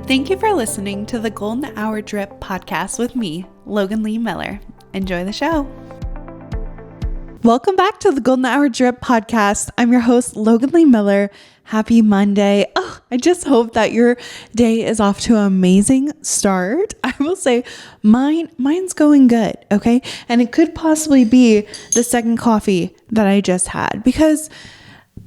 Thank you for listening to the Golden Hour Drip podcast with me, Logan Lee Miller. Enjoy the show. Welcome back to the Golden Hour Drip podcast. I'm your host, Logan Lee Miller. Happy Monday. Oh, I just hope that your day is off to an amazing start. I will say mine's going good, okay? And it could possibly be the second coffee that I just had because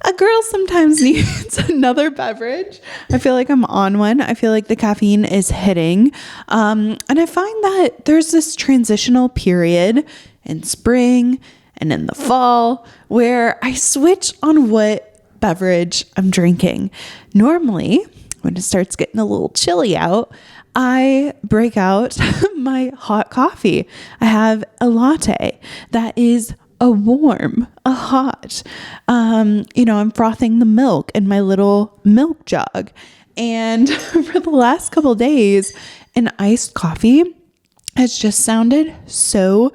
a girl sometimes needs another beverage. I feel like I'm on one. I feel like the caffeine is hitting. And I find that there's this transitional period in spring and in the fall where I switch on what beverage I'm drinking. Normally, when it starts getting a little chilly out, I break out my hot coffee. I have a latte that is a hot. I'm frothing the milk in my little milk jug. And for the last couple of days, an iced coffee has just sounded so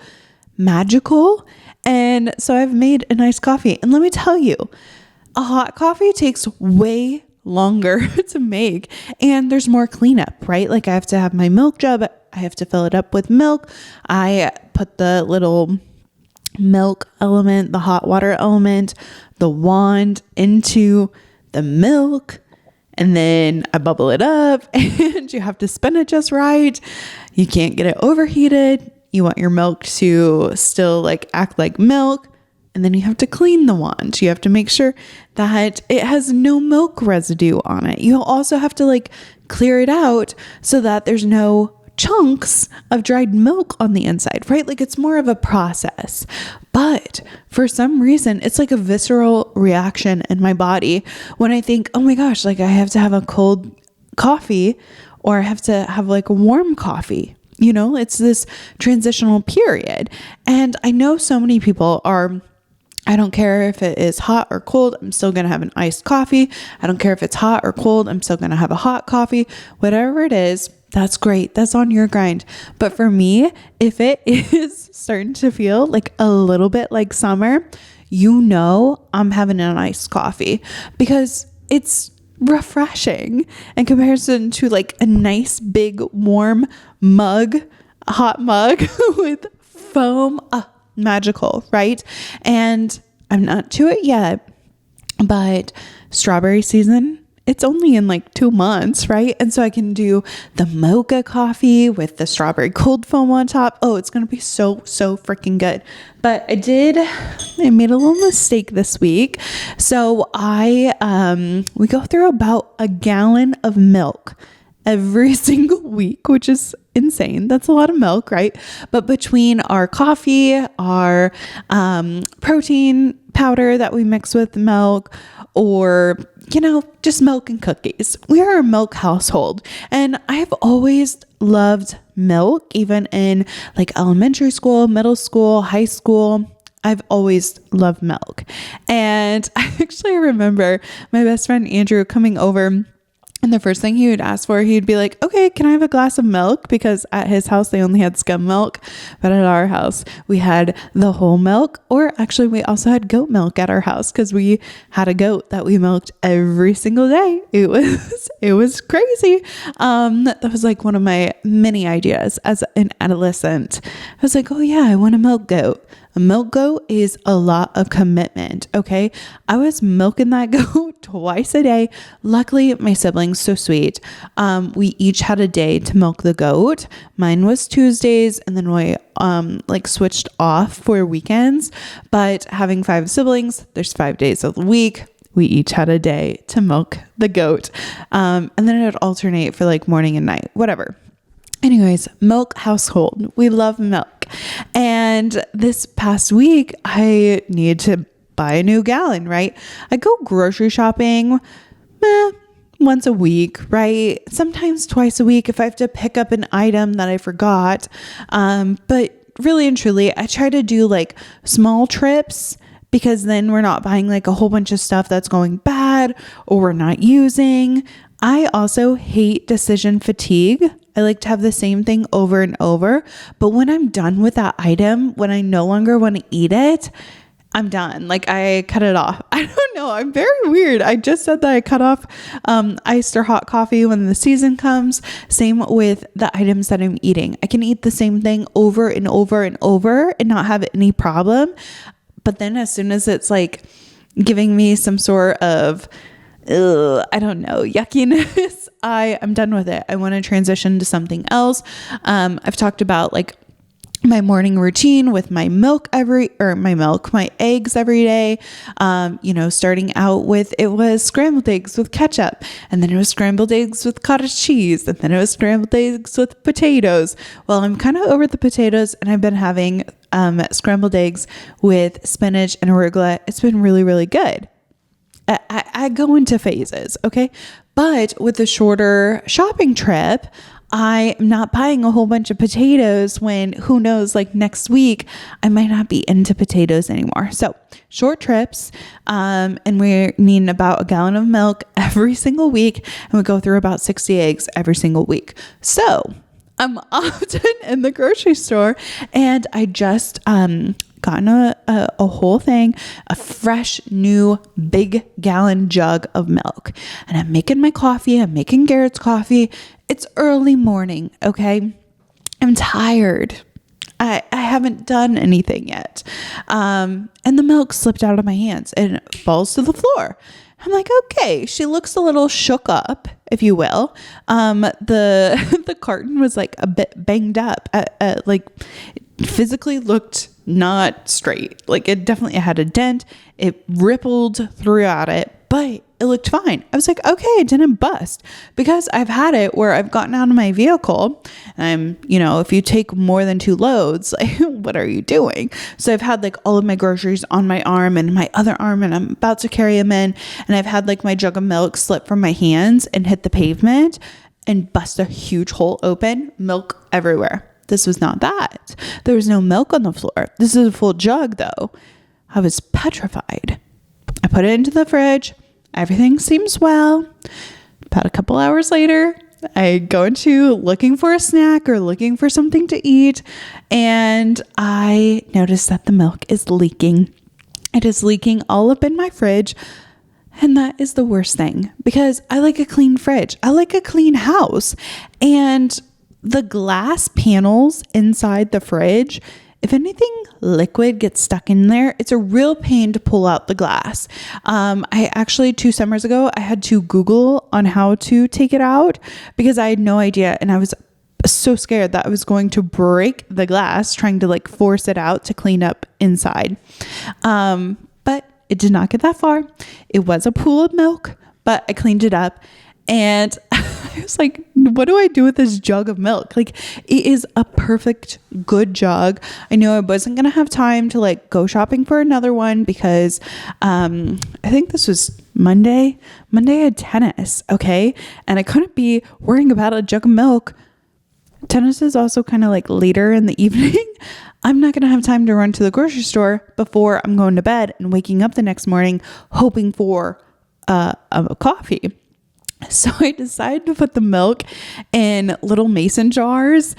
magical. And so I've made an iced coffee. And let me tell you, a hot coffee takes way longer to make. And there's more cleanup, right? Like I have to have my milk jug. I have to fill it up with milk. I put the little milk element, the hot water element, the wand into the milk, and then I bubble it up and you have to spin it just right. You can't get it overheated. You want your milk to still act like milk, and then you have to clean the wand. You have to make sure that it has no milk residue on it. You also have to clear it out so that there's no chunks of dried milk on the inside, right? It's more of a process. But for some reason, it's like a visceral reaction in my body when I think, oh my gosh, I have to have a cold coffee or I have to have a warm coffee. It's this transitional period. And I know so many people I don't care if it is hot or cold, I'm still going to have an iced coffee. I don't care if it's hot or cold, I'm still going to have a hot coffee. Whatever it is, that's great. That's on your grind. But for me, if it is starting to feel a little bit like summer, I'm having an iced coffee because it's refreshing in comparison to a nice big warm mug, a hot mug with foam. Magical, right? And I'm not to it yet, but strawberry season, it's only in 2 months, right? And so I can do the mocha coffee with the strawberry cold foam on top. Oh, it's going to be so freaking good. But I made a little mistake this week. So we go through about a gallon of milk every single week, which is insane. That's a lot of milk, right? But between our coffee, our protein powder that we mix with milk, or just milk and cookies, we are a milk household. And I've always loved milk, even in elementary school, middle school, high school. I've always loved milk. And I actually remember my best friend Andrew coming over, and the first thing he would ask for, he'd be like, okay, can I have a glass of milk? Because at his house, they only had skim milk. But at our house, we had the whole milk, or actually we also had goat milk at our house because we had a goat that we milked every single day. It was crazy. That was one of my many ideas as an adolescent. I was like, oh yeah, I want a milk goat. A milk goat is a lot of commitment, okay? I was milking that goat twice a day. Luckily, my siblings, so sweet. We each had a day to milk the goat. Mine was Tuesdays, and then we switched off for weekends. But having 5 siblings, there's 5 days of the week. We each had a day to milk the goat. And then it would alternate for morning and night, whatever. Anyways, milk household. We love milk. And this past week, I needed to buy a new gallon, right? I go grocery shopping once a week, right? Sometimes twice a week if I have to pick up an item that I forgot. But really and truly, I try to do small trips because then we're not buying a whole bunch of stuff that's going bad or we're not using. I also hate decision fatigue. I like to have the same thing over and over. But when I'm done with that item, when I no longer want to eat it, I'm done. Like I cut it off. I don't know. I'm very weird. I just said that I cut off iced or hot coffee when the season comes. Same with the items that I'm eating. I can eat the same thing over and over and over and not have any problem. But then as soon as it's like giving me some sort of, I don't know, yuckiness, I'm done with it. I want to transition to something else. I've talked about like my morning routine with my my eggs every day. Starting out with, it was scrambled eggs with ketchup, and then it was scrambled eggs with cottage cheese, and then it was scrambled eggs with potatoes. Well, I'm kind of over the potatoes, and I've been having scrambled eggs with spinach and arugula. It's been really, really good. I go into phases. Okay. But with the shorter shopping trip, I am not buying a whole bunch of potatoes when, who knows, like next week, I might not be into potatoes anymore. So short trips, and we're needing about a gallon of milk every single week, and we go through about 60 eggs every single week. So I'm often in the grocery store, and I just gotten a whole thing, a fresh new big gallon jug of milk, and I'm making my coffee. I'm making Garrett's coffee. It's early morning. Okay. I'm tired. I haven't done anything yet. And the milk slipped out of my hands and it falls to the floor. I'm like, okay, she looks a little shook up, if you will. The carton was like a bit banged up, like physically looked not straight. Like it definitely had a dent. It rippled throughout it, but it looked fine. I was like, okay, it didn't bust, because I've had it where I've gotten out of my vehicle and if you take more than 2 loads, like, what are you doing? So I've had like all of my groceries on my arm and my other arm, and I'm about to carry them in. And I've had like my jug of milk slip from my hands and hit the pavement and bust a huge hole open, milk everywhere. This was not that. There was no milk on the floor. This is a full jug though. I was petrified. I put it into the fridge. Everything seems well. About a couple hours later, I go into looking for a snack or looking for something to eat, and I notice that the milk is leaking. It is leaking all up in my fridge, and that is the worst thing, because I like a clean fridge. I like a clean house, and the glass panels inside the fridge, if anything liquid gets stuck in there, it's a real pain to pull out the glass. I actually 2 summers ago, I had to Google on how to take it out because I had no idea. And I was so scared that I was going to break the glass trying to like force it out to clean up inside. But it did not get that far. It was a pool of milk, but I cleaned it up. And I was like, what do I do with this jug of milk? Like, it is a perfect, good jug. I knew I wasn't going to have time to like go shopping for another one because I think this was Monday. Monday I had tennis. Okay. And I couldn't be worrying about a jug of milk. Tennis is also kind of like later in the evening. I'm not going to have time to run to the grocery store before I'm going to bed and waking up the next morning hoping for a coffee. So I decided to put the milk in little mason jars.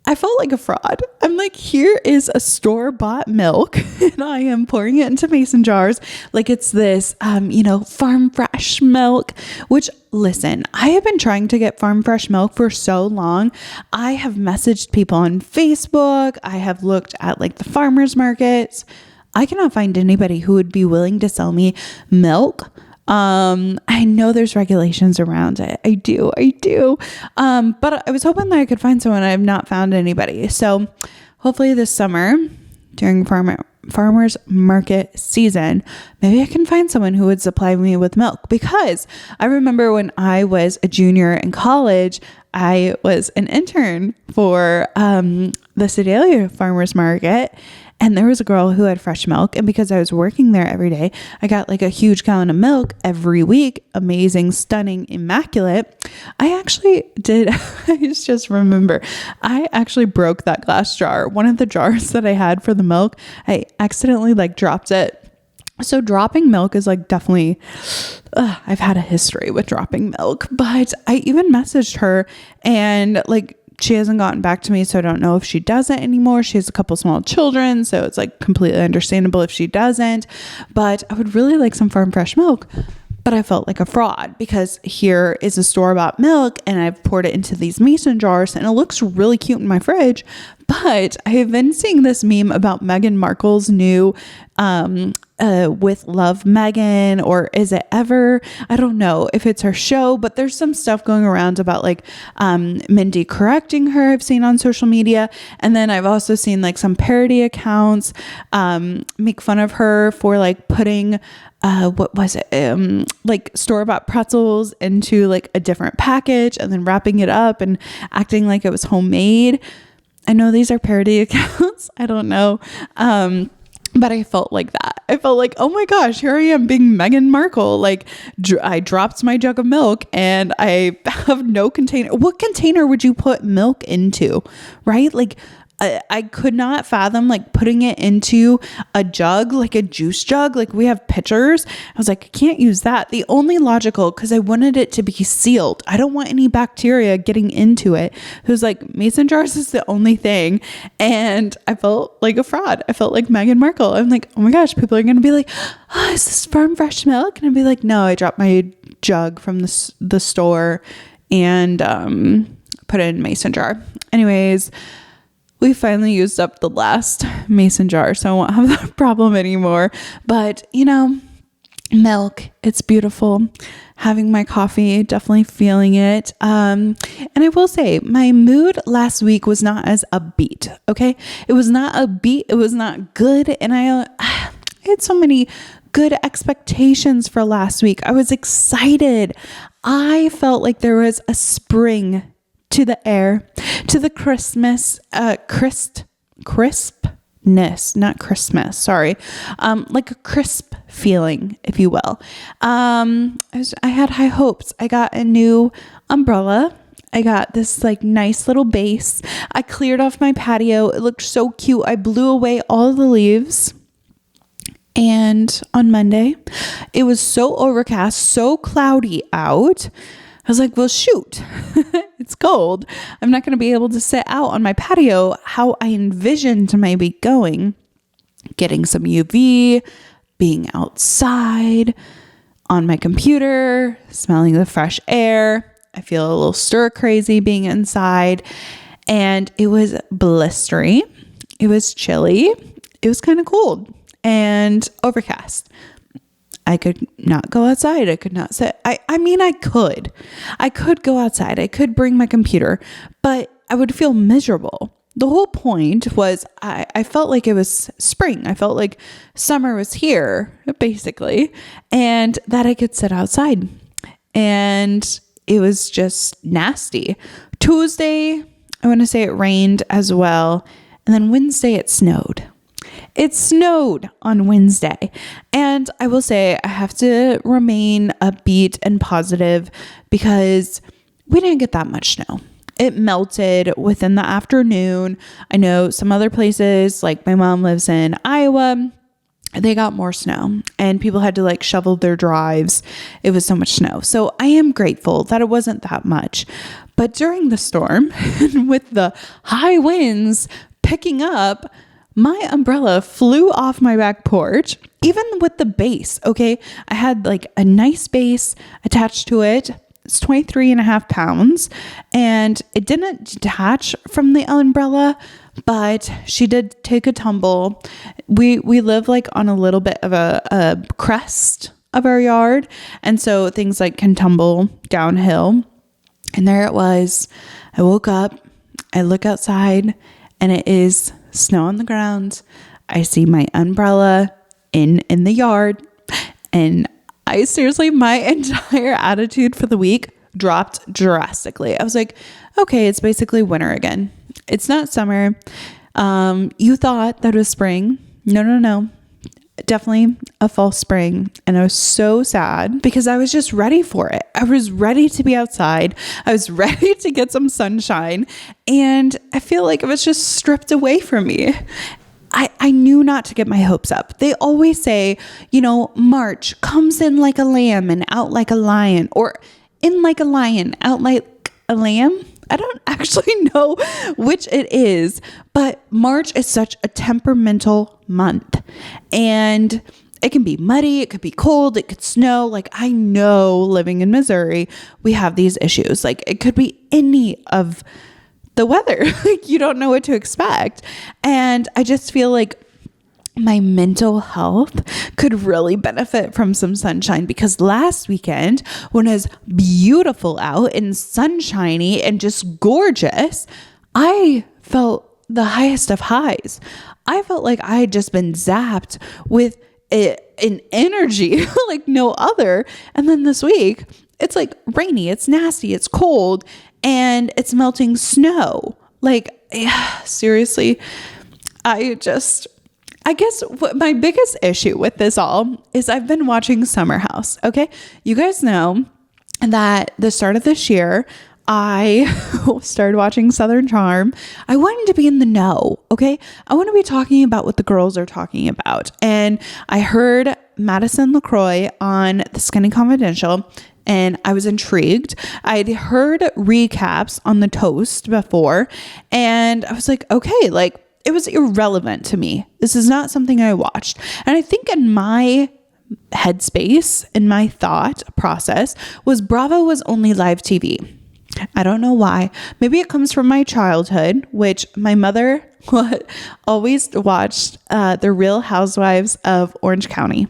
I felt like a fraud. I'm like, here is a store-bought milk and I am pouring it into mason jars like it's this, farm fresh milk, which, listen, I have been trying to get farm fresh milk for so long. I have messaged people on Facebook. I have looked at like the farmers markets. I cannot find anybody who would be willing to sell me milk. I know there's regulations around it. I do. But I was hoping that I could find someone. I have not found anybody. So hopefully this summer during farmers market season, maybe I can find someone who would supply me with milk, because I remember when I was a junior in college, I was an intern for, the Sedalia farmers market. And there was a girl who had fresh milk. And because I was working there every day, I got like a huge gallon of milk every week. Amazing, stunning, immaculate. I actually did. I just remember I actually broke that glass jar. One of the jars that I had for the milk, I accidentally like dropped it. So dropping milk is like definitely, I've had a history with dropping milk, but I even messaged her and like she hasn't gotten back to me, so I don't know if she doesn't anymore. She has a couple small children, so it's like completely understandable if she doesn't. But I would really like some farm fresh milk. But I felt like a fraud because here is a store-bought milk and I've poured it into these mason jars and it looks really cute in my fridge. But I have been seeing this meme about Meghan Markle's new With Love Meghan, or is it ever? I don't know if it's her show, but there's some stuff going around about like Mindy correcting her, I've seen on social media. And then I've also seen like some parody accounts make fun of her for like putting what was it? Like store-bought pretzels into like a different package and then wrapping it up and acting like it was homemade. I know these are parody accounts. I don't know. But I felt like that. I felt like, oh my gosh, here I am being Meghan Markle. Like I dropped my jug of milk and I have no container. What container would you put milk into? Right? Like I could not fathom like putting it into a jug, like a juice jug. Like we have pitchers. I was like, I can't use that. The only logical, because I wanted it to be sealed. I don't want any bacteria getting into it. It was like mason jars is the only thing. And I felt like a fraud. I felt like Meghan Markle. I'm like, oh my gosh, people are going to be like, oh, is this farm fresh milk? And I'd be like, no, I dropped my jug from the store and put it in a mason jar. Anyways, we finally used up the last mason jar, so I won't have that problem anymore. But, you know, milk, it's beautiful. Having my coffee, definitely feeling it. And I will say, my mood last week was not as upbeat, okay? It was not upbeat. It was not good. And I had so many good expectations for last week. I was excited. I felt like there was a spring to the air, to the Christmas, crispness, not Christmas, sorry. Like a crisp feeling, if you will. I had high hopes. I got a new umbrella. I got this like nice little base. I cleared off my patio. It looked so cute. I blew away all the leaves. And on Monday, it was so overcast, so cloudy out. I was like, well, shoot, it's cold. I'm not going to be able to sit out on my patio how I envisioned my week going. Getting some UV, being outside, on my computer, smelling the fresh air. I feel a little stir crazy being inside. And it was blistery. It was chilly. It was kind of cold and overcast. I could not go outside. I could not sit. I mean, I could go outside. I could bring my computer, but I would feel miserable. The whole point was I felt like it was spring. I felt like summer was here, basically, and that I could sit outside. And it was just nasty. Tuesday, I want to say it rained as well. And then Wednesday, it snowed. It snowed on Wednesday. And I will say I have to remain upbeat and positive because we didn't get that much snow. It melted within the afternoon. I know some other places, like my mom lives in Iowa, they got more snow and people had to like shovel their drives. It was so much snow. So I am grateful that it wasn't that much. But during the storm, with the high winds picking up, my umbrella flew off my back porch, even with the base. Okay. I had like a nice base attached to it. It's 23.5 pounds and it didn't detach from the umbrella, but she did take a tumble. We live like on a little bit of a crest of our yard. And so things like can tumble downhill. And there it was. I woke up, I look outside and it is snow on the ground. I see my umbrella in the yard, and I seriously, my entire attitude for the week dropped drastically. I was like, okay, it's basically winter again. It's not summer. You thought that was spring. No. Definitely a false spring. And I was so sad because I was just ready for it. I was ready to be outside. I was ready to get some sunshine. And I feel like it was just stripped away from me. I knew not to get my hopes up. They always say, March comes in like a lamb and out like a lion, or in like a lion, out like a lamb. I don't actually know which it is, but March is such a temperamental month, and it can be muddy, it could be cold, it could snow. Like, I know living in Missouri, we have these issues. Like, it could be any of the weather. Like, you don't know what to expect. And I just feel like my mental health could really benefit from some sunshine, because last weekend, when it was beautiful out and sunshiny and just gorgeous, I felt the highest of highs. I felt like I had just been zapped with an energy like no other. And then this week, it's like rainy, it's nasty, it's cold, and it's melting snow. Like, seriously, I guess what my biggest issue with this all is I've been watching Summer House. Okay. You guys know that the start of this year, I started watching Southern Charm. I wanted to be in the know. Okay. I want to be talking about what the girls are talking about. And I heard Madison LaCroix on The Skinny Confidential, and I was intrigued. I'd heard recaps on The Toast before, and I was like, okay, like, it was irrelevant to me. This is not something I watched. And I think in my headspace, in my thought process, was Bravo was only live TV. I don't know why. Maybe it comes from my childhood, which my mother always watched The Real Housewives of Orange County.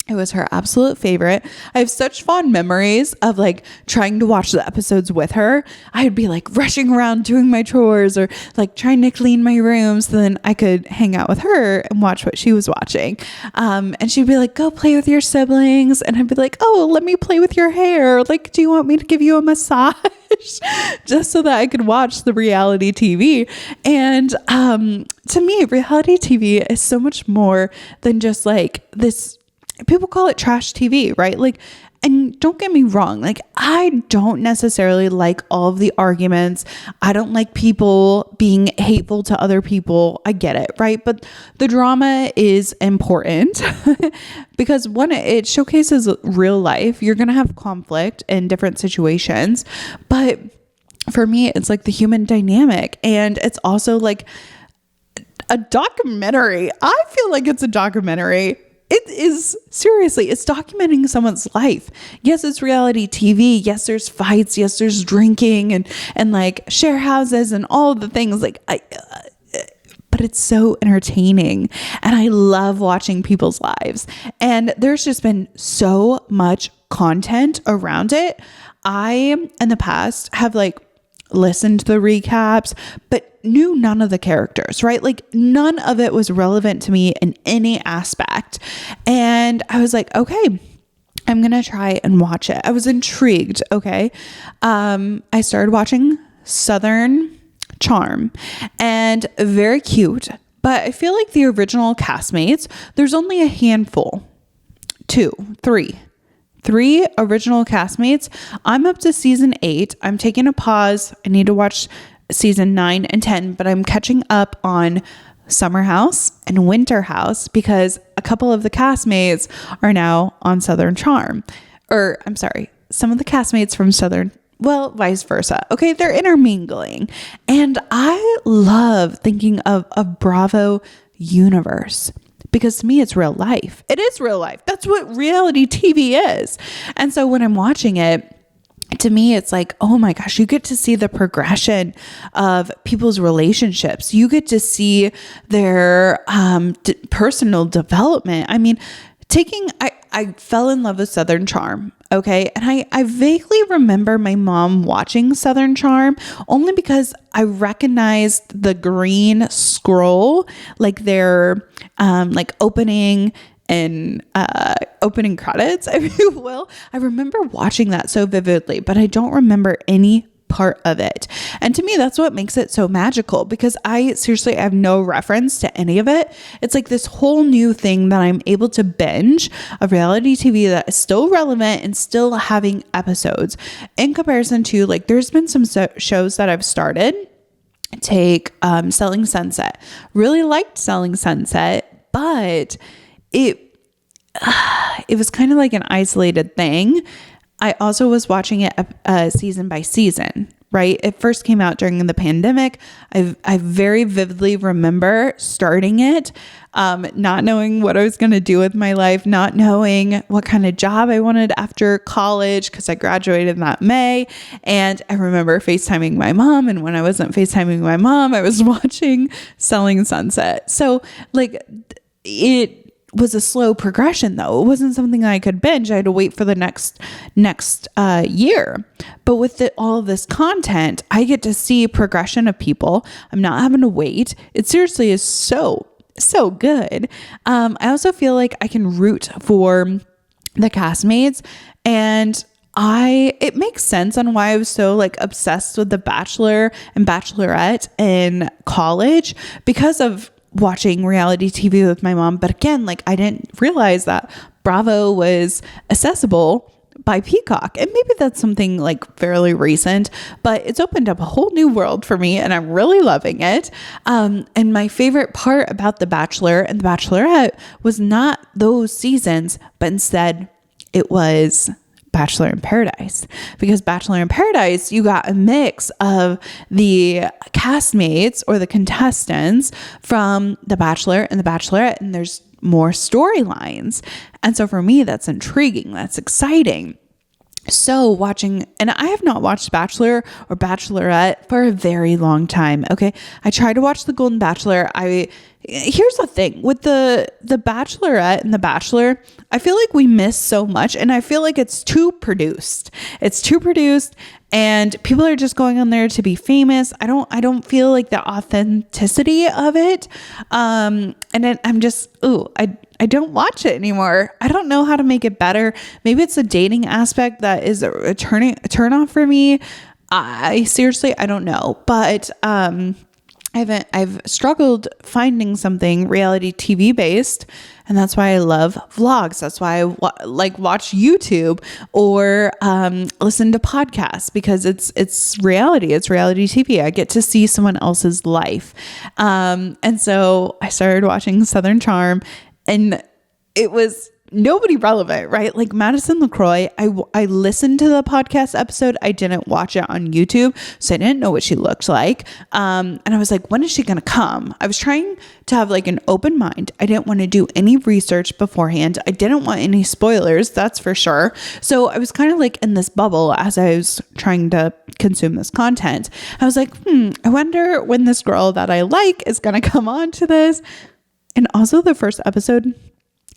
It was her absolute favorite. I have such fond memories of like trying to watch the episodes with her. I'd be like rushing around doing my chores or like trying to clean my room so then I could hang out with her and watch what she was watching. And she'd be like, go play with your siblings. And I'd be like, oh, let me play with your hair. Like, do you want me to give you a massage? Just so that I could watch the reality TV. And to me, reality TV is so much more than just like this. People call it trash TV, right? Like, and don't get me wrong, like, I don't necessarily like all of the arguments. I don't like people being hateful to other people. I get it, right? But the drama is important because one, it showcases real life. You're going to have conflict in different situations. But for me, it's like the human dynamic. And it's also like a documentary. I feel like it's a documentary. It is, seriously, it's documenting someone's life. Yes, it's reality TV. Yes, there's fights. Yes, there's drinking and like share houses and all the things. Like, but it's so entertaining. And I love watching people's lives. And there's just been so much content around it. I, in the past, have like listened to the recaps, but knew none of the characters, right? Like, none of it was relevant to me in any aspect. And I was like, okay, I'm going to try and watch it. I was intrigued. Okay. I started watching Southern Charm, and very cute, but I feel like the original castmates, there's only a handful, three original castmates. I'm up to season 8. I'm taking a pause. I need to watch season 9 and 10, but I'm catching up on Summer House and Winter House because a couple of the castmates are now on Southern Charm. Or I'm sorry, some of the castmates from Southern, well, vice versa. Okay, they're intermingling. And I love thinking of a Bravo universe, because to me, it's real life. It is real life. That's what reality TV is. And so when I'm watching it, to me, it's like, oh my gosh, you get to see the progression of people's relationships. You get to see their personal development. I mean, I fell in love with Southern Charm. Okay. And I vaguely remember my mom watching Southern Charm only because I recognized the green scroll, like their like opening and opening credits, if you will. I remember watching that so vividly, but I don't remember any part of it. And to me, that's what makes it so magical, because I have no reference to any of it. It's like this whole new thing that I'm able to binge of reality TV that is still relevant and still having episodes, in comparison to, like, there's been some shows that I've started. Take Selling Sunset. Really liked Selling Sunset, but it was kind of like an isolated thing. I also was watching it season by season, right? It first came out during the pandemic. I very vividly remember starting it, not knowing what I was going to do with my life, not knowing what kind of job I wanted after college, because I graduated that May. And I remember FaceTiming my mom. And when I wasn't FaceTiming my mom, I was watching Selling Sunset. So like it was a slow progression though. It wasn't something I could binge. I had to wait for the next year. But with all of this content, I get to see progression of people. I'm not having to wait. It seriously is so good. I also feel like I can root for the castmates, and it makes sense on why I was so like obsessed with The Bachelor and Bachelorette in college, because of watching reality TV with my mom. But again, like I didn't realize that Bravo was accessible by Peacock. And maybe that's something like fairly recent, but it's opened up a whole new world for me and I'm really loving it. And my favorite part about The Bachelor and The Bachelorette was not those seasons, but instead it was Bachelor in Paradise, because Bachelor in Paradise, you got a mix of the castmates or the contestants from The Bachelor and The Bachelorette, and there's more storylines. And so for me, that's intriguing. That's exciting. So watching, and I have not watched Bachelor or Bachelorette for a very long time. Okay. I tried to watch The Golden Bachelor. Here's the thing with the Bachelorette and The Bachelor, I feel like we miss so much, and I feel like it's too produced. It's too produced and people are just going on there to be famous. I don't feel like the authenticity of it. And then I'm just, I don't watch it anymore. I don't know how to make it better. Maybe it's a dating aspect that is a turn off for me. I don't know, but, I've struggled finding something reality TV based, and that's why I love vlogs. That's why I watch YouTube or listen to podcasts, because it's reality. It's reality TV. I get to see someone else's life, and so I started watching Southern Charm, and it was nobody relevant, right? Like Madison LaCroix, I listened to the podcast episode. I didn't watch it on YouTube, so I didn't know what she looked like. And I was like, when is she going to come? I was trying to have like an open mind. I didn't want to do any research beforehand. I didn't want any spoilers, that's for sure. So I was kind of like in this bubble as I was trying to consume this content. I was like, I wonder when this girl that I like is going to come on to this. And also the first episode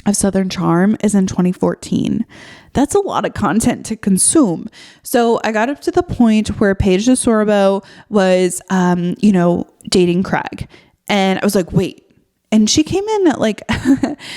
of Southern Charm is in 2014. That's a lot of content to consume. So I got up to the point where Paige DeSorbo was, dating Craig. And I was like, wait. And she came in at like,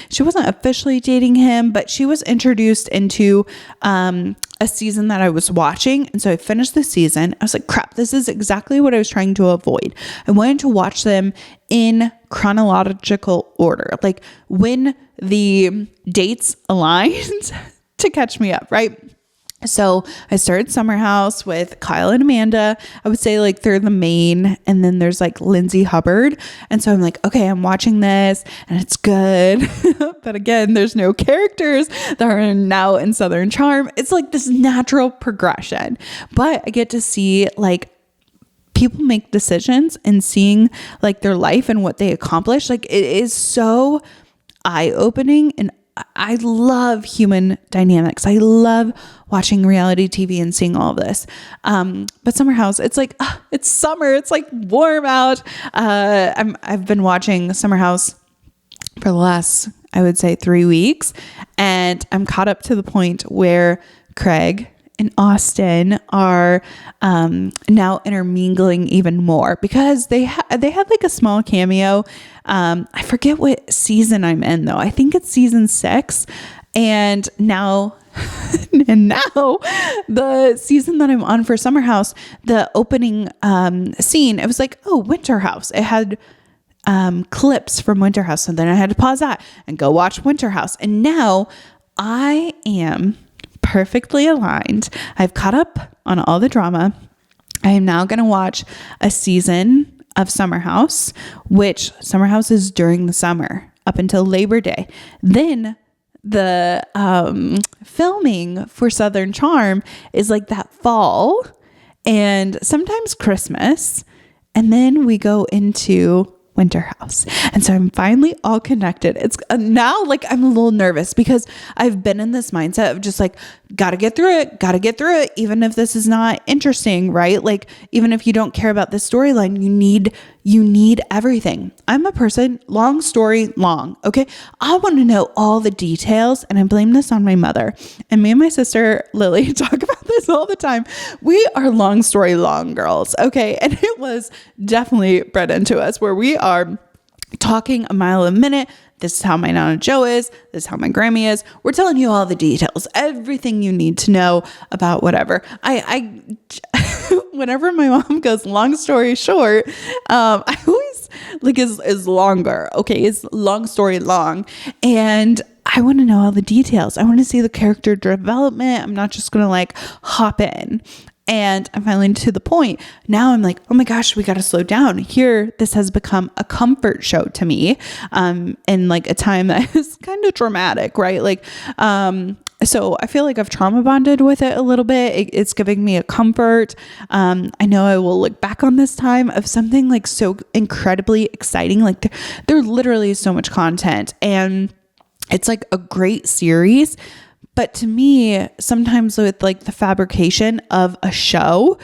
she wasn't officially dating him, but she was introduced into a season that I was watching. And so I finished the season. I was like, crap, this is exactly what I was trying to avoid. I wanted to watch them in chronological order, like when the dates aligned to catch me up, right? So I started Summer House with Kyle and Amanda. I would say like they're the main, and then there's like Lindsay Hubbard. And so I'm like, okay, I'm watching this and it's good. But again, there's no characters that are now in Southern Charm. It's like this natural progression, but I get to see like people make decisions and seeing like their life and what they accomplish. Like it is so eye-opening, and I love human dynamics. I love watching reality TV and seeing all of this. But Summer House, it's like, it's summer. It's like warm out. I've been watching Summer House for the last, I would say 3 weeks, and I'm caught up to the point where Craig and Austin are now intermingling even more, because they had like a small cameo. I forget what season I'm in though. I think it's season 6, and now the season that I'm on for Summer House, the opening scene, it was like, oh, Winter House. It had clips from Winter House, so then I had to pause that and go watch Winter House. And now I am perfectly aligned. I've caught up on all the drama. I am now going to watch a season of Summer House, which Summer House is during the summer up until Labor Day. Then the filming for Southern Charm is like that fall. and sometimes Christmas. And then we go into Winter House. And so I'm finally all connected. It's now like I'm a little nervous because I've been in this mindset of just like, gotta get through it. Even if this is not interesting, right? Like, even if you don't care about this storyline, you need everything. I'm a person, long story long. Okay. I want to know all the details, and I blame this on my mother. And me and my sister Lily talk about this all the time. We are long story long girls. Okay. And it was definitely bred into us where we are talking a mile a minute. This is how my Nana Joe is. This is how my Grammy is. We're telling you all the details, everything you need to know about whatever. I whenever my mom goes long story short, I always like is longer. Okay, is long story long, and I want to know all the details. I want to see the character development. I'm not just gonna like hop in. And I'm finally to the point. Now I'm like, oh my gosh, we got to slow down here. This has become a comfort show to me. In like a time that is kind of traumatic, right? Like, so I feel like I've trauma bonded with it a little bit. It's giving me a comfort. I know I will look back on this time of something like so incredibly exciting. Like there literally is so much content, and it's like a great series. But to me, sometimes with like the fabrication of a show,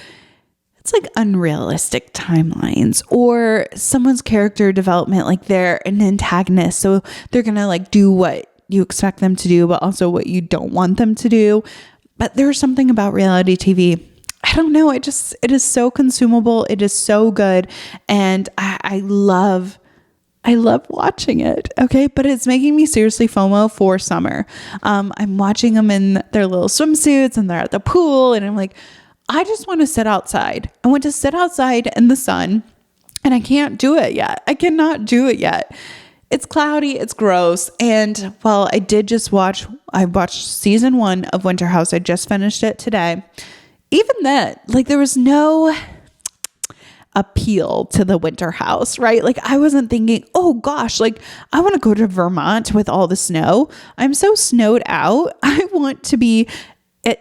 it's like unrealistic timelines or someone's character development, like they're an antagonist. So they're going to like do what you expect them to do, but also what you don't want them to do. But there's something about reality TV. I don't know. It is so consumable. It is so good. And I love watching it. Okay. But it's making me seriously FOMO for summer. I'm watching them in their little swimsuits and they're at the pool. And I'm like, I just want to sit outside. I want to sit outside in the sun, and I can't do it yet. I cannot do it yet. It's cloudy. It's gross. And while I watched season 1 of Winter House. I just finished it today. Even then, like there was no appeal to the Winter House, right? Like I wasn't thinking, oh gosh, like I want to go to Vermont with all the snow. I'm so snowed out. I want to be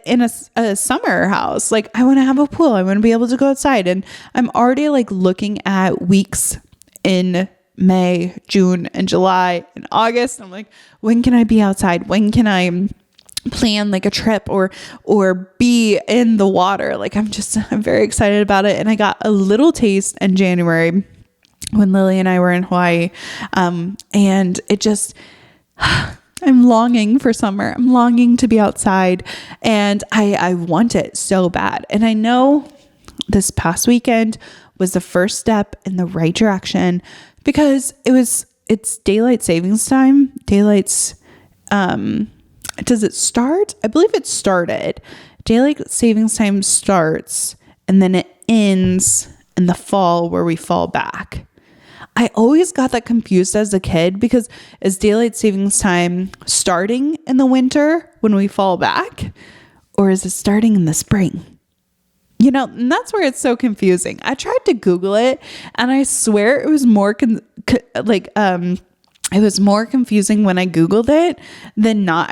in a summer house. Like I want to have a pool. I want to be able to go outside. And I'm already like looking at weeks in May, June, and July and August. I'm like, when can I be outside? When can I plan like a trip or be in the water? Like I'm very excited about it. And I got a little taste in January when Lily and I were in Hawaii. And it just, I'm longing for summer. I'm longing to be outside, and I want it so bad. And I know this past weekend was the first step in the right direction because it's daylight savings time. Does it start? I believe it started. Daylight savings time starts and then it ends in the fall where we fall back. I always got that confused as a kid because is daylight savings time starting in the winter when we fall back, or is it starting in the spring? You know, and that's where it's so confusing. I tried to Google it, and I swear it was more it was more confusing when I Googled it than not.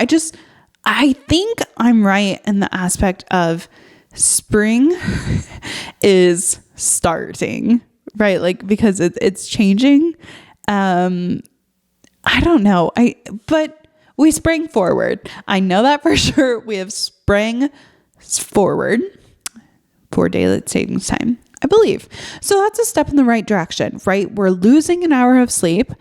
I think I'm right in the aspect of spring is starting, right? Like, because it's changing. I don't know. But we sprang forward. I know that for sure. We have sprang forward for daylight savings time, I believe. So that's a step in the right direction, right? We're losing an hour of sleep.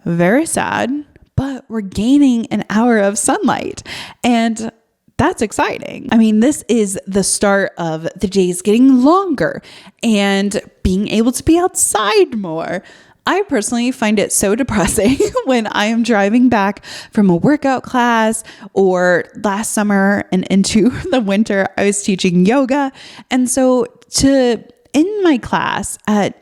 Very sad, but we're gaining an hour of sunlight, and that's exciting. I mean, this is the start of the days getting longer and being able to be outside more. I personally find it so depressing when I am driving back from a workout class, or last summer and into the winter, I was teaching yoga. And so to end my class at,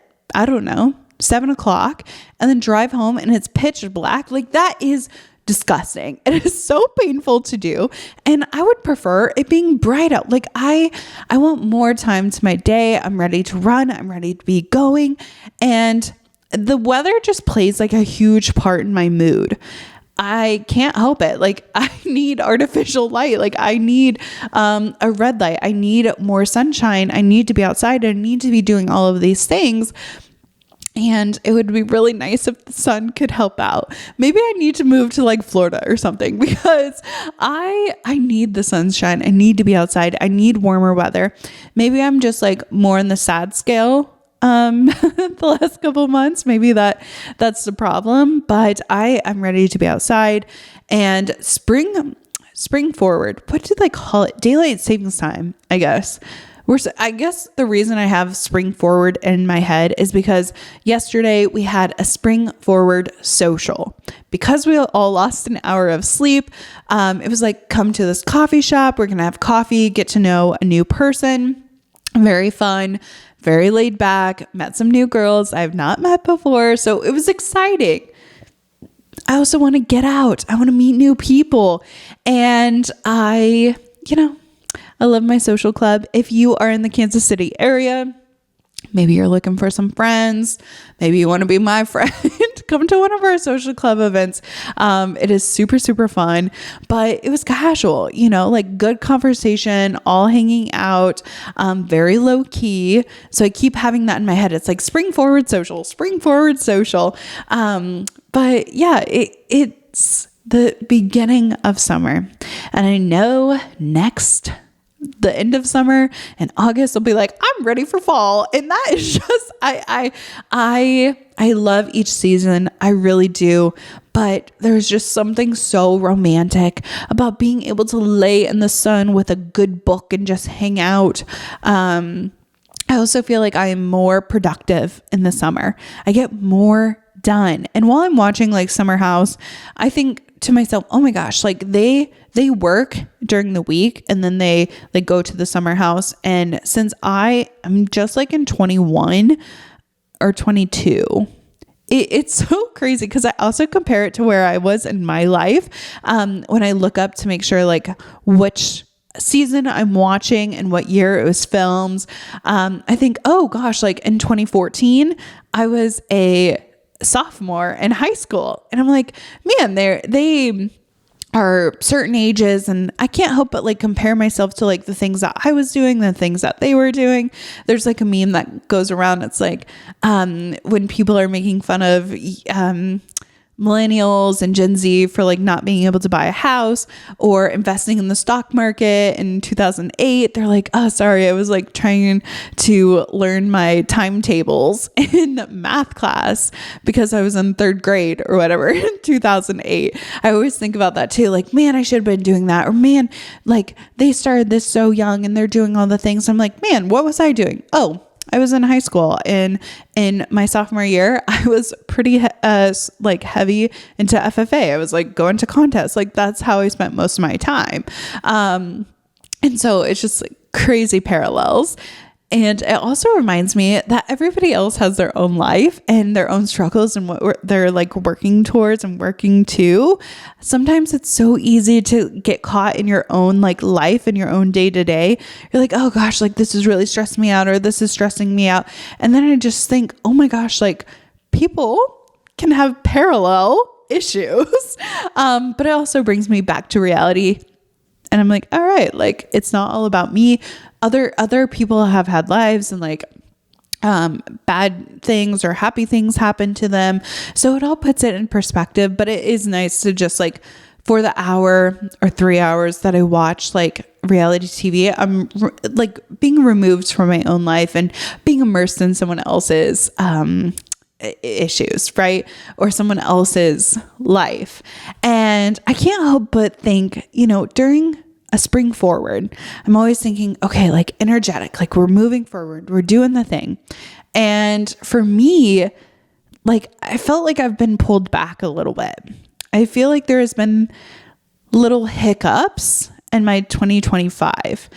7:00 and then drive home and it's pitch black, like that is disgusting. It is so painful to do. And I would prefer it being bright out. Like I want more time to my day. I'm ready to run. I'm ready to be going. And the weather just plays like a huge part in my mood. I can't help it. Like I need artificial light. Like I need a red light. I need more sunshine. I need to be outside. I need to be doing all of these things. And it would be really nice if the sun could help out. Maybe I need to move to like Florida or something, because I need the sunshine. I need to be outside. I need warmer weather. Maybe I'm just like more in the sad scale the last couple of months. Maybe that's the problem, but I'm ready to be outside. And spring forward. What do they call it? Daylight savings time, I guess. I guess the reason I have spring forward in my head is because yesterday we had a spring forward social. Because we all lost an hour of sleep, it was like, come to this coffee shop. We're going to have coffee, get to know a new person. Very fun, very laid back, met some new girls I've not met before. So it was exciting. I also want to get out. I want to meet new people. And I love my social club. If you are in the Kansas City area, maybe you're looking for some friends. Maybe you want to be my friend. Come to one of our social club events. It is super, super fun, but it was casual, like good conversation, all hanging out, very low key. So I keep having that in my head. It's like spring forward social. But yeah, it's the beginning of summer, and I know the end of summer and August will be like, I'm ready for fall. And that is just, I love each season. I really do. But there's just something so romantic about being able to lay in the sun with a good book and just hang out. I also feel like I am more productive in the summer. I get more done. And while I'm watching like Summer House, I think to myself, oh my gosh, like they work during the week and then they like go to the summer house. And since I am just like in 21 or 22, it's so crazy because I also compare it to where I was in my life. When I look up to make sure like which season I'm watching and what year it was filmed, I think, oh gosh, like in 2014, I was a sophomore in high school. And I'm like, man, they are certain ages, and I can't help but like compare myself to like the things that I was doing, the things that they were doing. There's like a meme that goes around. It's like, when people are making fun of, millennials and Gen Z for like not being able to buy a house or investing in the stock market in 2008. They're like, oh, sorry. I was like trying to learn my timetables in math class because I was in third grade or whatever in 2008. I always think about that too. Like, man, I should have been doing that. Or man, like they started this so young and they're doing all the things. I'm like, man, what was I doing? Oh, I was in high school, and in my sophomore year, I was pretty like heavy into FFA. I was like going to contests. Like that's how I spent most of my time. And so it's just like crazy parallels. And it also reminds me that everybody else has their own life and their own struggles and what they're like working towards and working to. Sometimes it's so easy to get caught in your own like life and your own day to day. You're like, oh gosh, like this is really stressing me out, or this is stressing me out. And then I just think, oh my gosh, like people can have parallel issues. But it also brings me back to reality. And I'm like, all right, like it's not all about me. Other people have had lives and like bad things or happy things happen to them. So it all puts it in perspective, but it is nice to just like for the hour or 3 hours that I watch like reality TV, I'm like being removed from my own life and being immersed in someone else's issues, right? Or someone else's life. And I can't help but think, during a spring forward, I'm always thinking, okay, like energetic, like we're moving forward, we're doing the thing. And for me, like I felt like I've been pulled back a little bit. I feel like there has been little hiccups in my 2025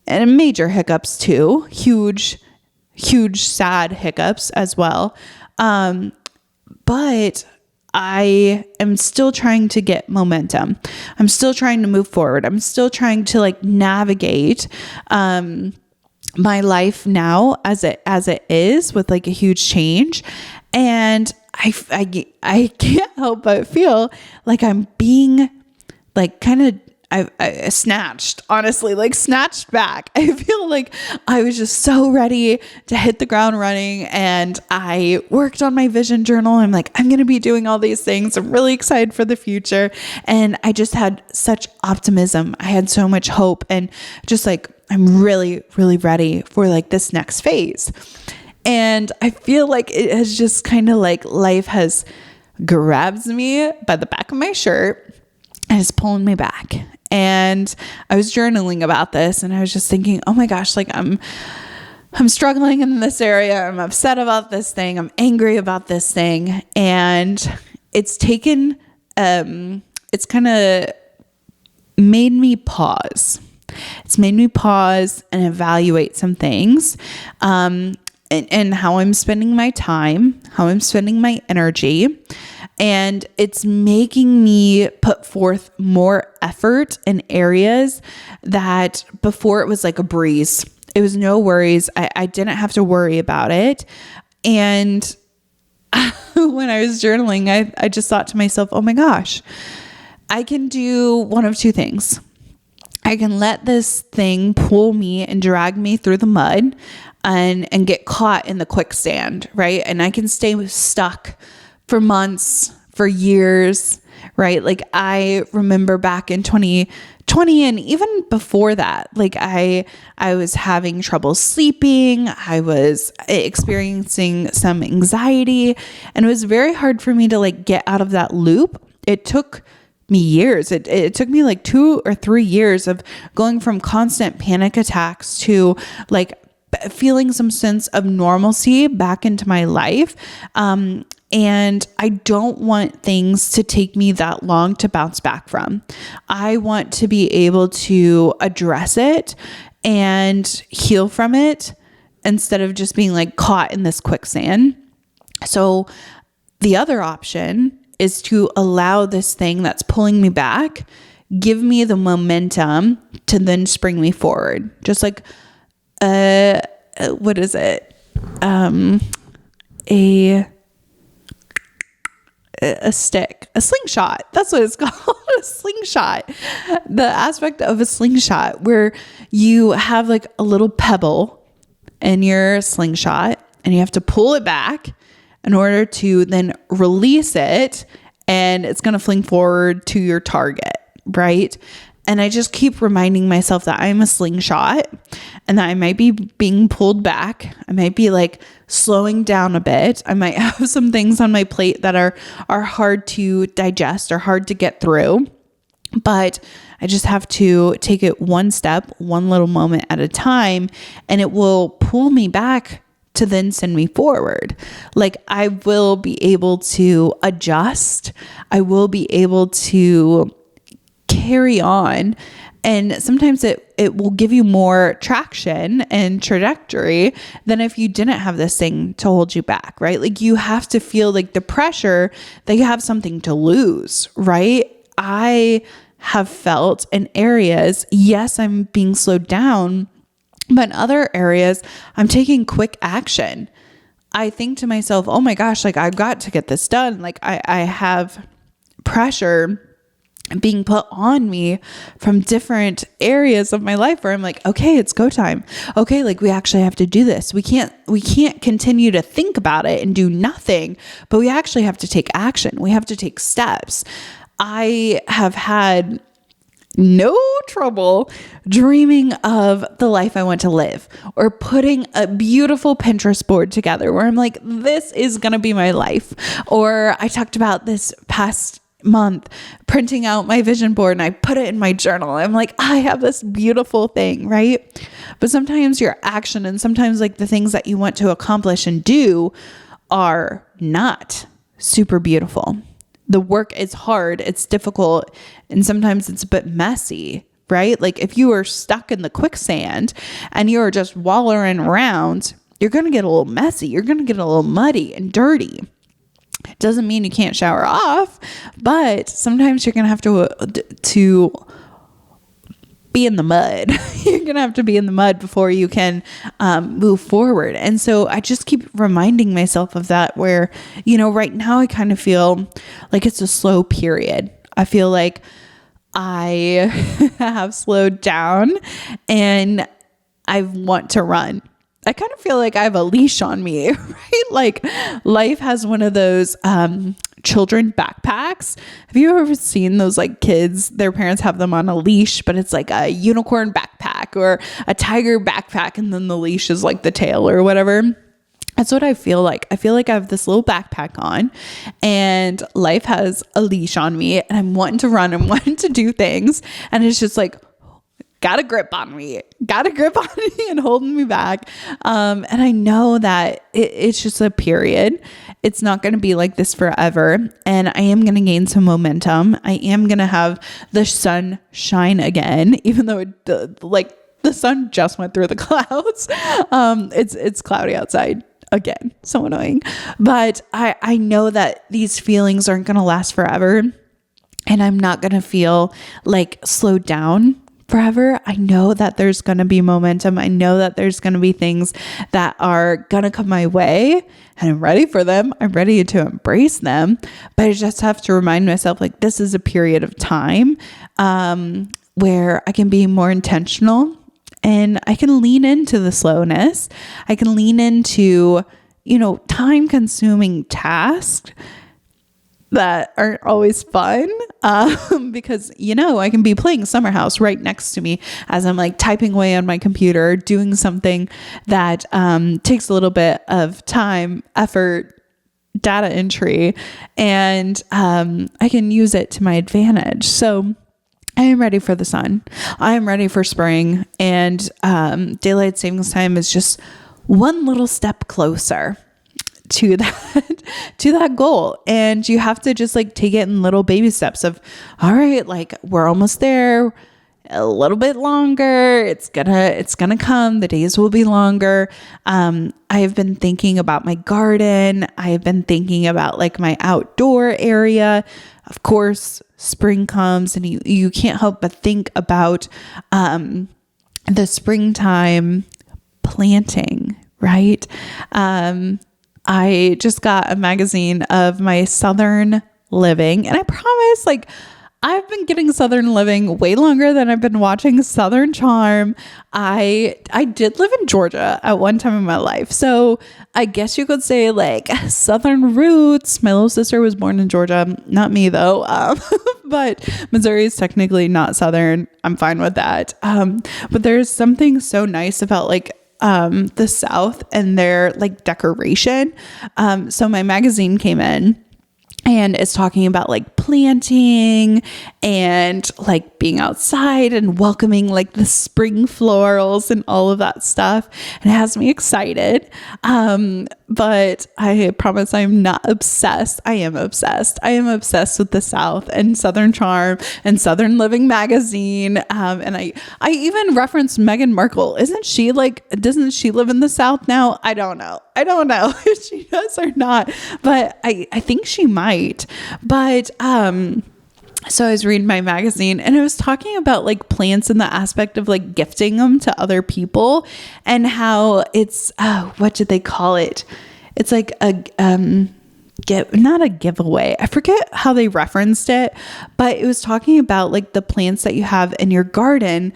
and major hiccups too, huge, sad hiccups as well. But I am still trying to get momentum. I'm still trying to move forward. I'm still trying to like navigate, my life now as it is with like a huge change. And I can't help but feel like I'm being like kind of I snatched, honestly, like snatched back. I feel like I was just so ready to hit the ground running, and I worked on my vision journal. I'm like, I'm going to be doing all these things. I'm really excited for the future. And I just had such optimism. I had so much hope, and just like, I'm really, really ready for like this next phase. And I feel like it has just kind of like life has grabbed me by the back of my shirt and is pulling me back. And I was journaling about this, and I was just thinking, oh my gosh, like I'm struggling in this area. I'm upset about this thing. I'm angry about this thing. And it's taken, it's kind of made me pause. It's made me pause and evaluate some things, and how I'm spending my time, how I'm spending my energy. And it's making me put forth more effort in areas that before it was like a breeze. It was no worries. I didn't have to worry about it. And when I was journaling, I just thought to myself, oh my gosh, I can do one of two things. I can let this thing pull me and drag me through the mud and get caught in the quicksand, right? And I can stay stuck for months, for years, right? Like I remember back in 2020 and even before that, like I was having trouble sleeping. I was experiencing some anxiety, and it was very hard for me to like get out of that loop. It took me years. It took me like 2 or 3 years of going from constant panic attacks to like feeling some sense of normalcy back into my life. And I don't want things to take me that long to bounce back from. I want to be able to address it and heal from it instead of just being like caught in this quicksand. So the other option is to allow this thing that's pulling me back, give me the momentum to then spring me forward. Just like, what is it? A stick, a slingshot. That's what it's called. A slingshot. The aspect of a slingshot where you have like a little pebble in your slingshot and you have to pull it back in order to then release it, and it's going to fling forward to your target, right? And I just keep reminding myself that I'm a slingshot and that I might be being pulled back. I might be like slowing down a bit. I might have some things on my plate that are hard to digest or hard to get through. But I just have to take it one step, one little moment at a time, and it will pull me back to then send me forward. Like I will be able to adjust. I will be able to carry on. And sometimes it will give you more traction and trajectory than if you didn't have this thing to hold you back, right? Like you have to feel like the pressure that you have something to lose, right? I have felt in areas, yes, I'm being slowed down, but in other areas, I'm taking quick action. I think to myself, oh my gosh, like I've got to get this done. Like I have pressure being put on me from different areas of my life where I'm like, okay, it's go time. Okay, like we actually have to do this. We can't continue to think about it and do nothing, but we actually have to take action. We have to take steps. I have had no trouble dreaming of the life I want to live or putting a beautiful Pinterest board together where I'm like, this is going to be my life. Or I talked about this past month printing out my vision board and I put it in my journal. I'm like, I have this beautiful thing, right? But sometimes your action and sometimes like the things that you want to accomplish and do are not super beautiful. The work is hard, it's difficult, and sometimes it's a bit messy, right? Like if you are stuck in the quicksand and you're just wallowing around, you're going to get a little messy. You're going to get a little muddy and dirty. It doesn't mean you can't shower off, but sometimes you're going to have to be in the mud. You're going to have to be in the mud before you can move forward. And so I just keep reminding myself of that, where, right now I kind of feel like it's a slow period. I feel like I have slowed down and I want to run. I kind of feel like I have a leash on me, right? Like life has one of those children backpacks. Have you ever seen those like kids, their parents have them on a leash, but it's like a unicorn backpack or a tiger backpack, and then the leash is like the tail or whatever? That's what I feel like. I feel like I have this little backpack on and life has a leash on me, and I'm wanting to run and wanting to do things. And it's just like, got a grip on me and holding me back. And I know that it's just a period. It's not going to be like this forever. And I am going to gain some momentum. I am going to have the sun shine again, even though the sun just went through the clouds. It's cloudy outside again. So annoying. But I know that these feelings aren't going to last forever, and I'm not going to feel like slowed down forever. I know that there's going to be momentum. I know that there's going to be things that are going to come my way, and I'm ready for them. I'm ready to embrace them. But I just have to remind myself, like, this is a period of time where I can be more intentional, and I can lean into the slowness. I can lean into, time consuming tasks that aren't always fun, because, I can be playing Summer House right next to me as I'm like typing away on my computer, doing something that takes a little bit of time, effort, data entry, and I can use it to my advantage. So I am ready for the sun. I am ready for spring, and daylight savings time is just one little step closer to that goal. And you have to just like take it in little baby steps of, all right, like we're almost there, a little bit longer. It's gonna come. The days will be longer. I have been thinking about my garden. I have been thinking about like my outdoor area. Of course, spring comes, and you can't help but think about the springtime planting, right? I just got a magazine of my Southern living, and I promise, like, I've been getting Southern living way longer than I've been watching Southern Charm. I did live in Georgia at one time in my life, so I guess you could say like Southern roots. My little sister was born in Georgia, not me though, but Missouri is technically not Southern. I'm fine with that. But there's something so nice about like the South and their like decoration. So my magazine came in, and it's talking about like planting and like being outside and welcoming like the spring florals and all of that stuff. And it has me excited. But I promise I'm not obsessed. I am obsessed. I am obsessed with the South and Southern Charm and Southern Living magazine. And I even referenced Meghan Markle. Doesn't she live in the South now? I don't know if she does or not, but I think she might. But so I was reading my magazine, and it was talking about like plants in the aspect of like gifting them to other people, and how it's what did they call it? It's like not a giveaway. I forget how they referenced it, but it was talking about like the plants that you have in your garden,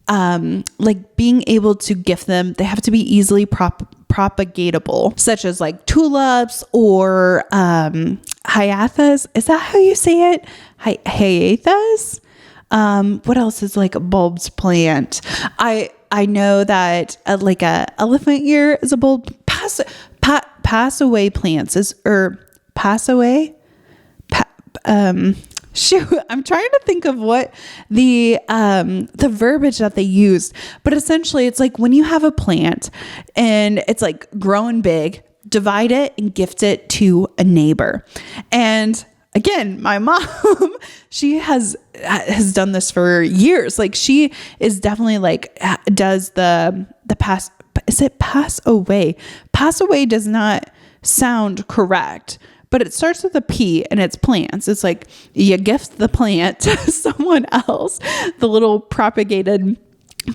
like being able to gift them. They have to be easily propagatable, such as like tulips or hyathas. Is that how you say it? Hyathas? What else is like a bulbs plant? I know that like a elephant ear is a bulb. Pass away plants is, or pass away. Shoot, I'm trying to think of what the verbiage that they used, but essentially it's like when you have a plant and it's like growing big, divide it and gift it to a neighbor. And again, my mom, she has done this for years. Like she is definitely like does the pass away does not sound correct, but it starts with a P and it's plants. It's like you gift the plant to someone else, the little propagated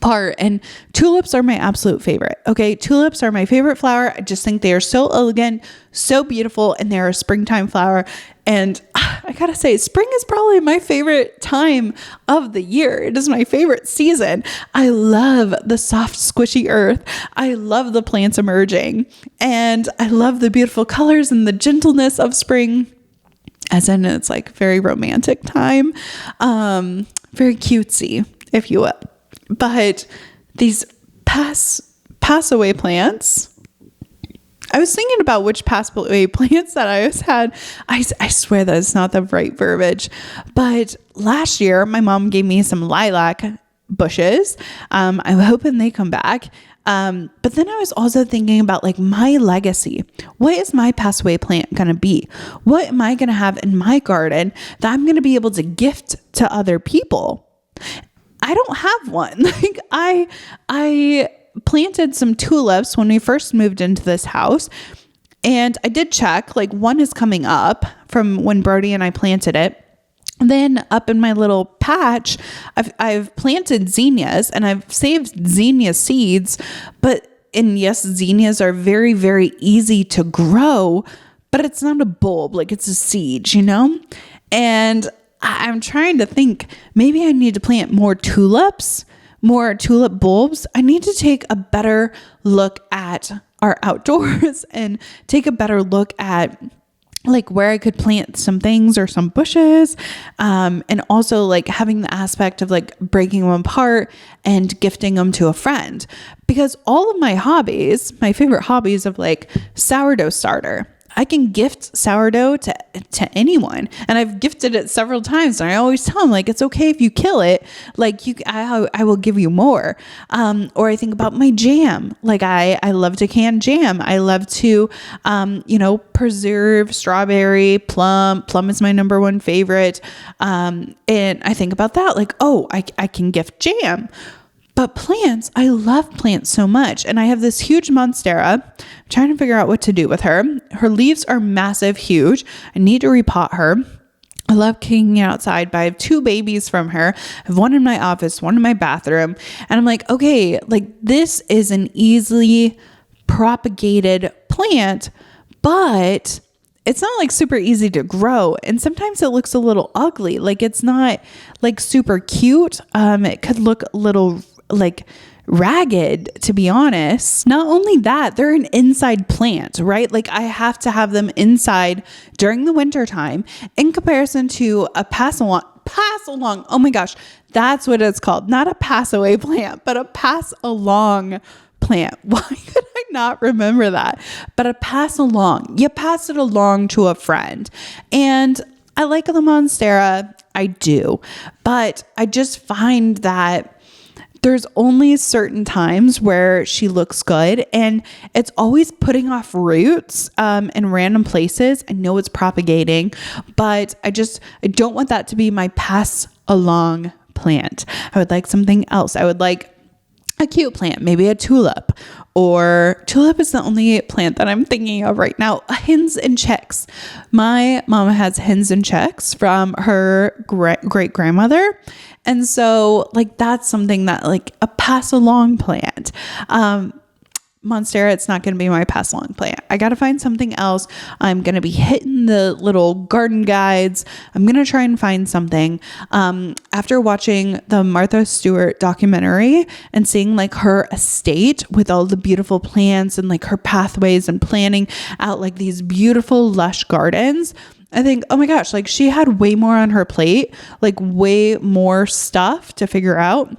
part. And tulips are my absolute favorite. Okay. Tulips are my favorite flower. I just think they are so elegant, so beautiful, and they're a springtime flower. And I gotta say, spring is probably my favorite time of the year. It is my favorite season. I love the soft, squishy earth. I love the plants emerging, and I love the beautiful colors and the gentleness of spring. As in, it's like very romantic time, very cutesy, if you will. But these pass away plants, I was thinking about which pass away plants that I always had. I swear that it's not the right verbiage. But last year, my mom gave me some lilac bushes. I'm hoping they come back. But then I was also thinking about like my legacy. What is my pass away plant going to be? What am I going to have in my garden that I'm going to be able to gift to other people? I don't have one. Like I planted some tulips when we first moved into this house, and I did check, like one is coming up from when Brody and I planted it. Then up in my little patch, I've planted zinnias, and I've saved zinnia seeds, and yes, zinnias are very, very easy to grow, but it's not a bulb, like it's a seed, and I'm trying to think, maybe I need to plant more tulips, more tulip bulbs. I need to take a better look at our outdoors and take a better look at like where I could plant some things or some bushes. And also like having the aspect of like breaking them apart and gifting them to a friend, because all of my hobbies, my favorite hobbies of like sourdough starter, I can gift sourdough to anyone. And I've gifted it several times. And I always tell them, like, it's okay if you kill it. Like I will give you more. Or I think about my jam. Like I love to can jam. I love to, preserve strawberry, plum. Plum is my number one favorite. And I think about that. Like, oh, I can gift jam. But plants, I love plants so much. And I have this huge monstera. I'm trying to figure out what to do with her. Her leaves are massive, huge. I need to repot her. I love kicking outside, but I have 2 babies from her. I have one in my office, one in my bathroom. And I'm like, okay, like this is an easily propagated plant, but it's not like super easy to grow. And sometimes it looks a little ugly. Like it's not like super cute. It could look a little like ragged, to be honest. Not only that, they're an inside plant, right? Like I have to have them inside during the winter time in comparison to a pass along. Oh my gosh, that's what it's called. Not a pass away plant, but a pass along plant. Why could I not remember that? But a pass along. You pass it along to a friend. And I like the monstera. I do. But I just find that there's only certain times where she looks good, and it's always putting off roots in random places. I know it's propagating, but I don't want that to be my pass along plant. I would like something else. I would like a cute plant, maybe a tulip, or tulip is the only plant that I'm thinking of right now. Hens and chicks. My mama has hens and chicks from her great grandmother. And so like, that's something that like a pass along plant. Monstera, it's not going to be my pass along plant. I got to find something else. I'm going to be hitting the little garden guides. I'm going to try and find something. After watching the Martha Stewart documentary and seeing like her estate with all the beautiful plants and like her pathways and planning out like these beautiful lush gardens, I think, oh my gosh, like she had way more on her plate, like way more stuff to figure out.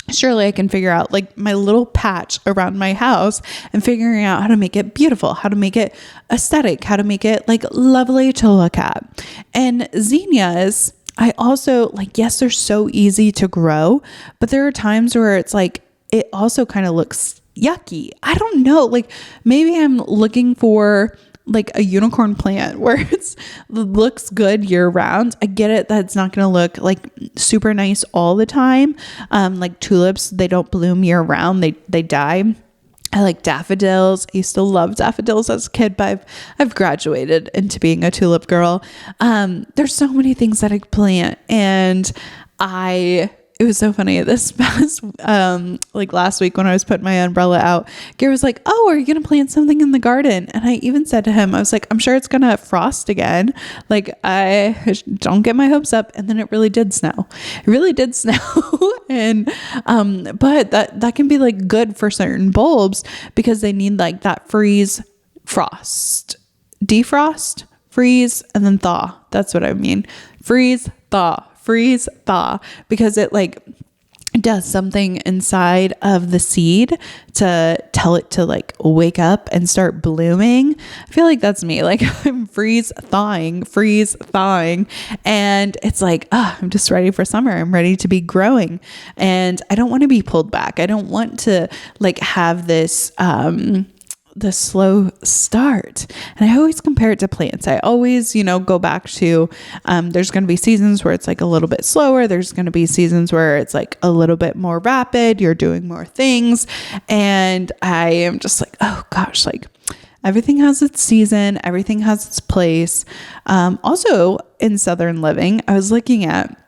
Surely I can figure out like my little patch around my house and figuring out how to make it beautiful, how to make it aesthetic, how to make it like lovely to look at. And zinnias, I also like, yes, they're so easy to grow, but there are times where it's like, it also kind of looks yucky. I don't know. Like maybe I'm looking for like a unicorn plant where it looks good year round. I get it that it's not going to look like super nice all the time. Like tulips, they don't bloom year round. They die. I like daffodils. I used to love daffodils as a kid, but I've graduated into being a tulip girl. There's so many things that I plant, and it was so funny this past, like last week when I was putting my umbrella out, Gary was like, "Oh, are you going to plant something in the garden?" And I even said to him, I was like, "I'm sure it's going to frost again. Like, I don't get my hopes up." And then it really did snow. It really did snow. And, but that can be like good for certain bulbs because they need like that defrost, freeze, and then thaw. That's what I mean. Freeze, thaw, because it like does something inside of the seed to tell it to like wake up and start blooming. I feel like that's me. Like I'm freeze thawing. And it's like, I'm just ready for summer. I'm ready to be growing, and I don't want to be pulled back. I don't want to like have this, the slow start. And I always compare it to plants. I always, go back to, there's going to be seasons where it's like a little bit slower. There's going to be seasons where it's like a little bit more rapid. You're doing more things. And I am just like, oh gosh, like everything has its season. Everything has its place. Also in Southern Living, I was looking at,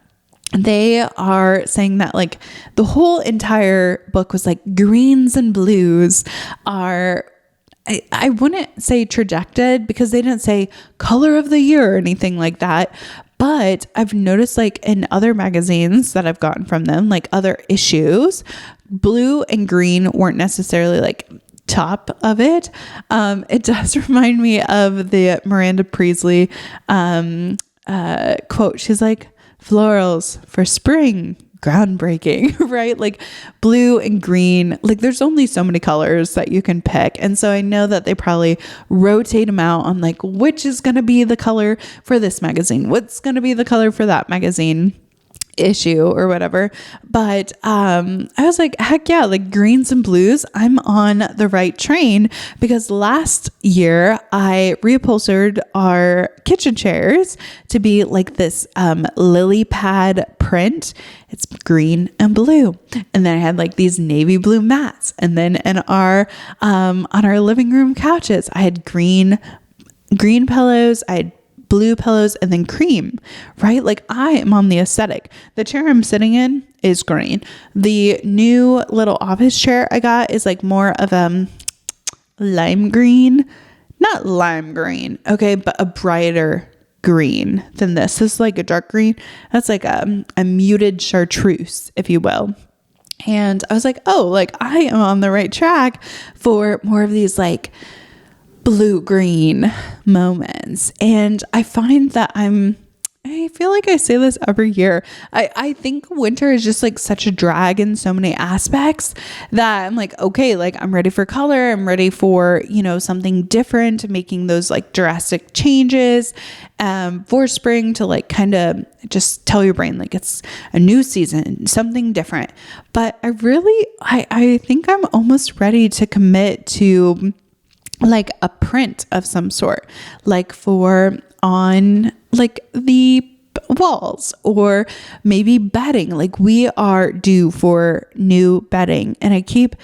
they are saying that like the whole entire book was like greens and blues are, I wouldn't say trajected because they didn't say color of the year or anything like that. But I've noticed like in other magazines that I've gotten from them, like other issues, blue and green weren't necessarily like top of it. It does remind me of the Miranda Priestley quote. She's like, "Florals for spring, groundbreaking," right? Like blue and green, like there's only so many colors that you can pick. And so I know that they probably rotate them out on like, which is going to be the color for this magazine? What's going to be the color for that magazine issue or whatever. But I was like, heck yeah, like greens and blues, I'm on the right train, because last year I reupholstered our kitchen chairs to be like this lily pad print. It's green and blue. And then I had like these navy blue mats. And then in our on our living room couches, I had green pillows, I had blue pillows, and then cream, right? Like I am on the aesthetic. The chair I'm sitting in is green. The new little office chair I got is like more of lime green, not lime green, okay, but a brighter green than this. This is like a dark green. That's like a muted chartreuse, if you will. And I was like, oh, like I am on the right track for more of these like blue-green moments. And I find that I feel like I say this every year. I think winter is just like such a drag in so many aspects that I'm like, okay, like I'm ready for color. I'm ready for, something different, making those like drastic changes for spring to like kind of just tell your brain like it's a new season, something different. But I think I'm almost ready to commit to like a print of some sort, like for on like the walls, or maybe bedding. Like we are due for new bedding, and I keep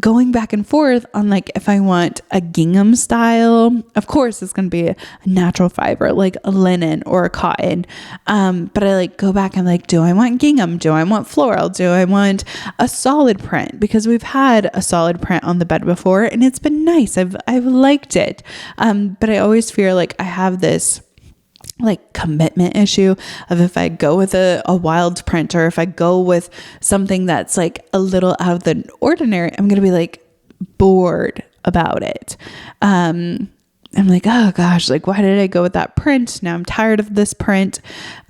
going back and forth on like if I want a gingham style. Of course it's going to be a natural fiber like a linen or a cotton, but I like go back and like, do I want gingham? Do I want floral? Do I want a solid print? Because we've had a solid print on the bed before and it's been nice. I've liked it, but I always fear like I have this like commitment issue of if I go with a wild print, or if I go with something that's like a little out of the ordinary, I'm going to be like bored about it. I'm like, oh gosh, like why did I go with that print? Now I'm tired of this print.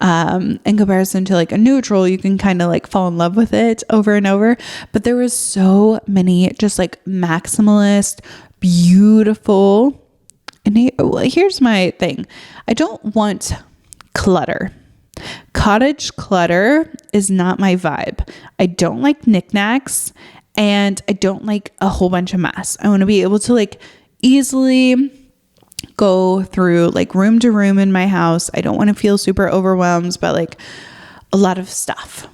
In comparison to like a neutral, you can kind of like fall in love with it over and over. But there was so many just like maximalist, beautiful. And here's my thing. I don't want clutter. Cottage clutter is not my vibe. I don't like knickknacks, and I don't like a whole bunch of mess. I want to be able to like easily go through like room to room in my house. I don't want to feel super overwhelmed by like a lot of stuff.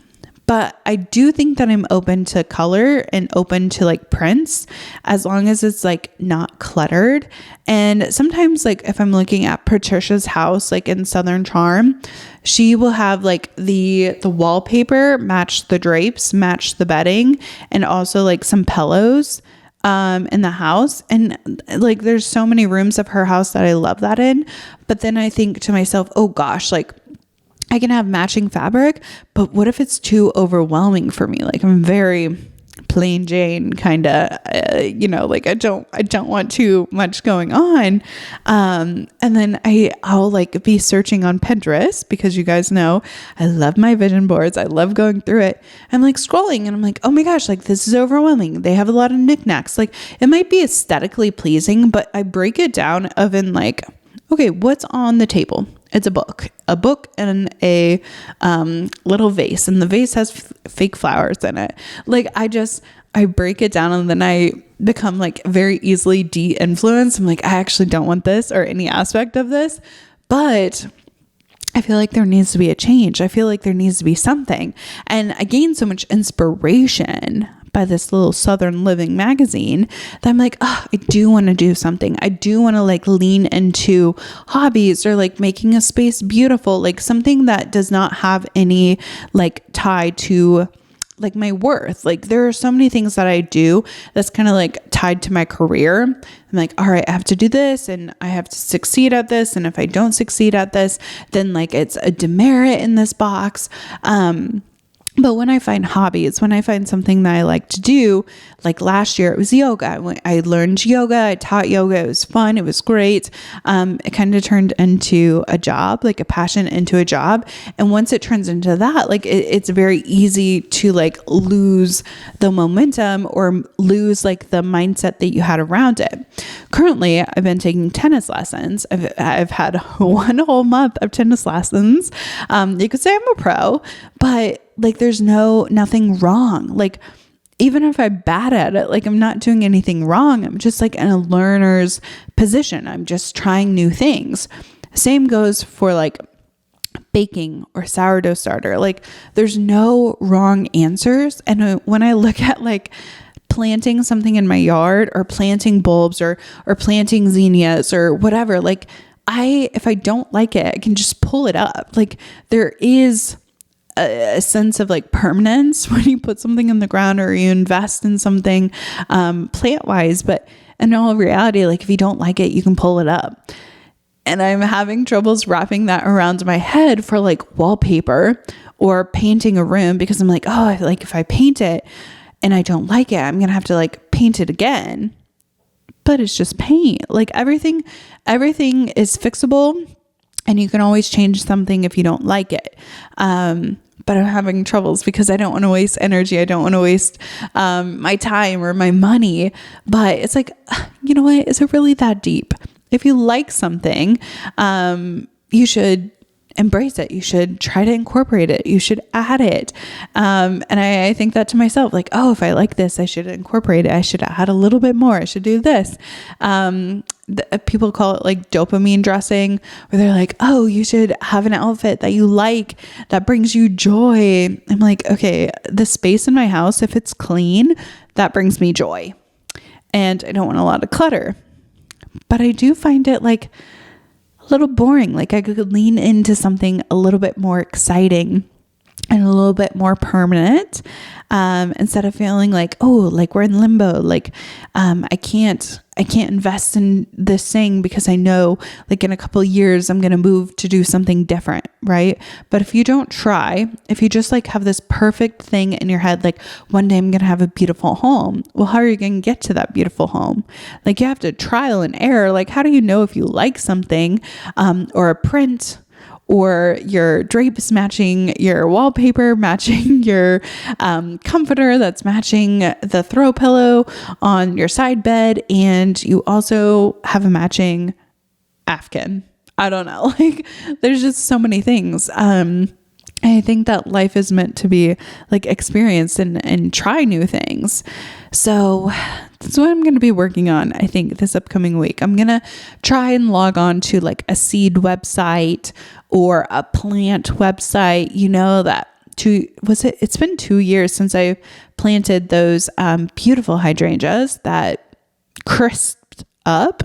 But I do think that I'm open to color and open to like prints as long as it's like not cluttered. And sometimes like if I'm looking at Patricia's house, like in Southern Charm, she will have like the wallpaper match the drapes, match the bedding, and also like some pillows in the house. And like there's so many rooms of her house that I love that in. But then I think to myself, oh gosh, like I can have matching fabric, but what if it's too overwhelming for me? Like I'm very plain Jane kind of, like I don't want too much going on. And then I'll like be searching on Pinterest because you guys know I love my vision boards. I love going through it. I'm like scrolling and I'm like, oh my gosh, like this is overwhelming. They have a lot of knickknacks. Like it might be aesthetically pleasing, but I break it down of in like, okay, what's on the table? It's a book and a little vase, and the vase has fake flowers in it. Like I break it down and then I become like very easily de-influenced. I'm like, I actually don't want this or any aspect of this, but I feel like there needs to be a change. I feel like there needs to be something. And I gained so much inspiration by this little Southern Living magazine that I'm like, oh, I do want to do something. I do want to like lean into hobbies or like making a space beautiful, like something that does not have any like tie to like my worth. Like there are so many things that I do that's kind of like tied to my career. I'm like, all right, I have to do this and I have to succeed at this. And if I don't succeed at this, then like it's a demerit in this box. But when I find hobbies, when I find something that I like to do, like last year, it was yoga. I learned yoga. I taught yoga. It was fun. It was great. It kind of turned into a job, like a passion into a job. And once it turns into that, like it's very easy to like lose the momentum or lose like the mindset that you had around it. Currently, I've been taking tennis lessons. I've had 1 whole month of tennis lessons. You could say I'm a pro, but like there's nothing wrong. Like even if I'm bad at it, like I'm not doing anything wrong. I'm just like in a learner's position. I'm just trying new things. Same goes for like baking or sourdough starter. Like there's no wrong answers. And when I look at like planting something in my yard or planting bulbs or planting zinnias or whatever, like if I don't like it, I can just pull it up. Like there is a sense of like permanence when you put something in the ground or you invest in something plant wise, but in all reality, like if you don't like it, you can pull it up. And I'm having troubles wrapping that around my head for like wallpaper or painting a room, because I'm like, oh, like if I paint it and I don't like it, I'm gonna have to like paint it again. But it's just paint. Like everything is fixable. And you can always change something if you don't like it. But I'm having troubles because I don't want to waste energy. I don't want to waste my time or my money. But it's like, you know what? Is it really that deep? If you like something, you should embrace it. You should try to incorporate it. You should add it. And I think that to myself, like, oh, if I like this, I should incorporate it. I should add a little bit more. I should do this. People call it like dopamine dressing, where they're like, oh, you should have an outfit that you like, that brings you joy. I'm like, okay, the space in my house, if it's clean, that brings me joy. And I don't want a lot of clutter. But I do find it like a little boring. Like I could lean into something a little bit more exciting and a little bit more permanent, instead of feeling like, oh, like we're in limbo. Like, I can't invest in this thing because I know like in a couple of years, I'm going to move to do something different. Right. But if you don't try, if you just like have this perfect thing in your head, like one day I'm going to have a beautiful home. Well, how are you going to get to that beautiful home? Like you have to trial and error. Like, how do you know if you like something, or a print, or your drapes matching your wallpaper, matching your comforter that's matching the throw pillow on your side bed, and you also have a matching Afghan? I don't know. Like there's just so many things. I think that life is meant to be like experienced and try new things. So that's what I'm going to be working on. I think this upcoming week, I'm going to try and log on to like a seed website or a plant website, that it's been 2 years since I planted those beautiful hydrangeas that crisped up.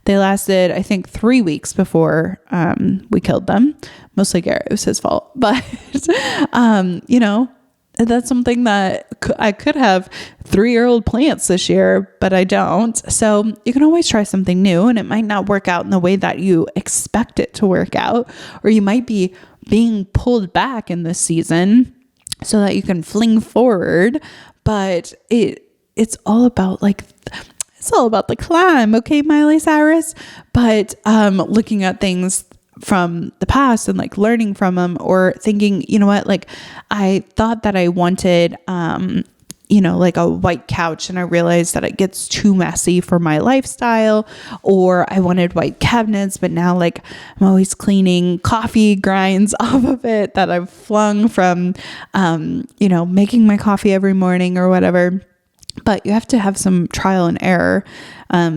They lasted, I think, 3 weeks before we killed them. Mostly Garrett, it was his fault. But, that's something that I could have 3-year-old plants this year, but I don't. So you can always try something new, and it might not work out in the way that you expect it to work out, or you might be being pulled back in this season so that you can fling forward. But it's all about the climb. Okay, Miley Cyrus. But looking at things from the past and like learning from them, or thinking, you know what, like I thought that I wanted, like a white couch, and I realized that it gets too messy for my lifestyle, or I wanted white cabinets, but now like I'm always cleaning coffee grinds off of it that I've flung from, making my coffee every morning or whatever. But you have to have some trial and error.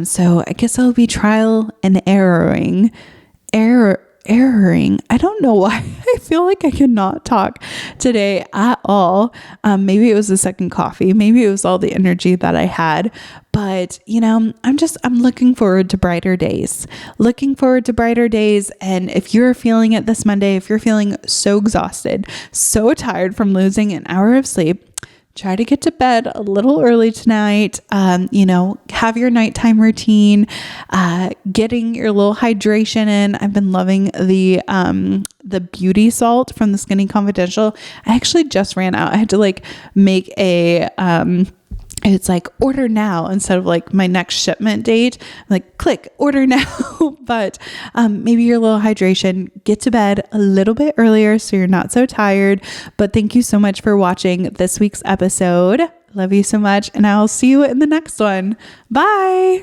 So I guess I'll be trial and erroring. I don't know why I feel like I cannot talk today at all. Maybe it was the second coffee. Maybe it was all the energy that I had. But, I'm looking forward to brighter days. And if you're feeling it this Monday, if you're feeling so exhausted, so tired from losing an hour of sleep, try to get to bed a little early tonight. Have your nighttime routine, getting your little hydration in. I've been loving the beauty salt from the Skinny Confidential. I actually just ran out. I had to make a, it's like order now instead of like my next shipment date. I'm like, click order now. But maybe your little hydration, get to bed a little bit earlier so you're not so tired. But thank you so much for watching this week's episode. Love you so much. And I'll see you in the next one. Bye.